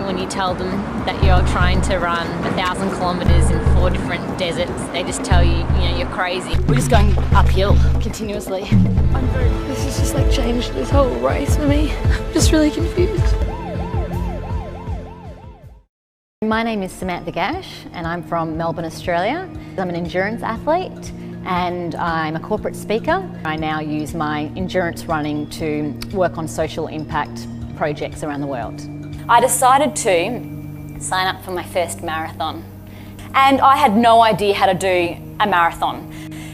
when you tell them that you're trying to run 1,000 kilometres in 4 different deserts. They just tell you, you're crazy. We're just going uphill continuously. This has just like changed this whole race for me. I'm just really confused. My name is Samantha Gash and I'm from Melbourne, Australia. I'm an endurance athlete and I'm a corporate speaker. I now use my endurance running to work on social impact projects around the world. I decided to sign up for my first marathon and I had no idea how to do a marathon.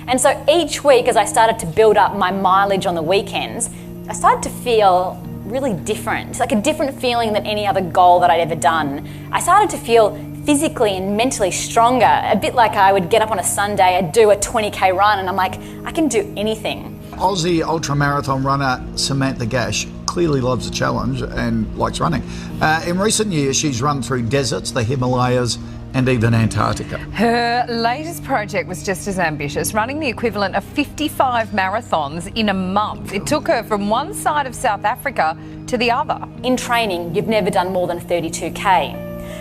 And so each week as I started to build up my mileage on the weekends, I started to feel really different. It's like a different feeling than any other goal that I'd ever done. I started to feel physically and mentally stronger, a bit like I would get up on a Sunday, I'd do a 20k run and I'm like, I can do anything. Aussie ultramarathon runner Samantha Gash clearly loves a challenge and likes running. In recent years, she's run through deserts, the Himalayas, and even Antarctica. Her latest project was just as ambitious, running the equivalent of 55 marathons in a month. It took her from one side of South Africa to the other. In training, you've never done more than 32k.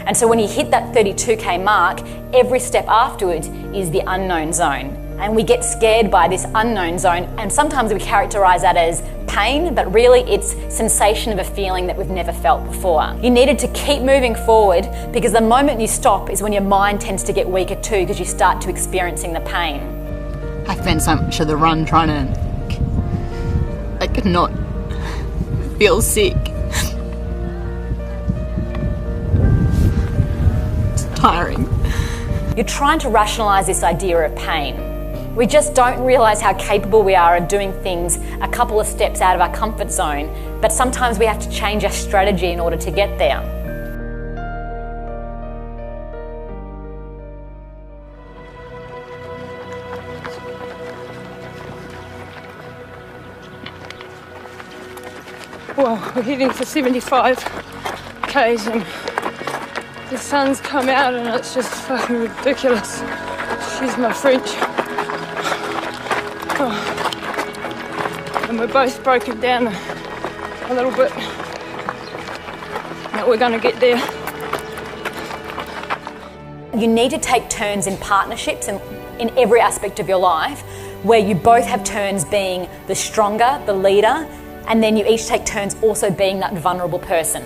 And so when you hit that 32k mark, every step afterwards is the unknown zone. And we get scared by this unknown zone, and sometimes we characterise that as pain, but really it's sensation of a feeling that we've never felt before. You needed to keep moving forward because the moment you stop is when your mind tends to get weaker too because you start to experiencing the pain. I spent so much of the run trying to not feel sick. It's tiring. You're trying to rationalise this idea of pain. We just don't realise how capable we are of doing things a couple of steps out of our comfort zone, but sometimes we have to change our strategy in order to get there. Well, we're heading for 75 k's and the sun's come out and it's just fucking ridiculous. Excuse my French. And we're both broken down a little bit, but we're going to get there. You need to take turns in partnerships and in every aspect of your life where you both have turns being the stronger, the leader, and then you each take turns also being that vulnerable person.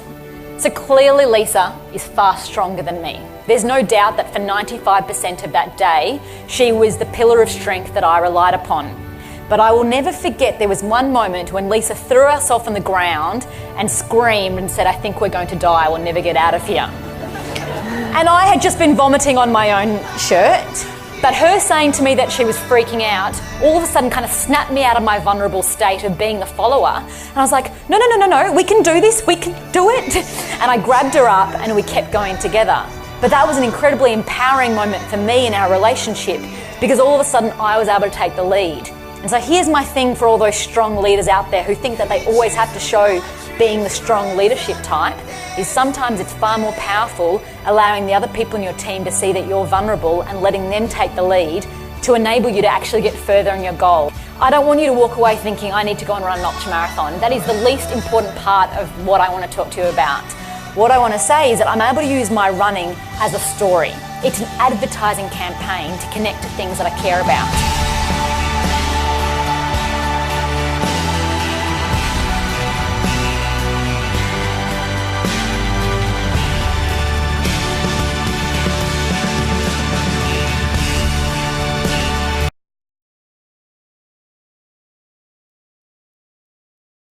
So clearly Lisa is far stronger than me. There's no doubt that for 95% of that day, she was the pillar of strength that I relied upon. But I will never forget there was one moment when Lisa threw herself on the ground and screamed and said, I think we're going to die, we'll never get out of here. And I had just been vomiting on my own shirt, but her saying to me that she was freaking out all of a sudden kind of snapped me out of my vulnerable state of being the follower. And I was like, no, we can do this, we can do it. And I grabbed her up and we kept going together. But that was an incredibly empowering moment for me in our relationship because all of a sudden I was able to take the lead. And so here's my thing for all those strong leaders out there who think that they always have to show being the strong leadership type, is sometimes it's far more powerful allowing the other people in your team to see that you're vulnerable and letting them take the lead to enable you to actually get further in your goal. I don't want you to walk away thinking I need to go and run an ultramarathon. That is the least important part of what I want to talk to you about. What I want to say is that I'm able to use my running as a story. It's an advertising campaign to connect to things that I care about.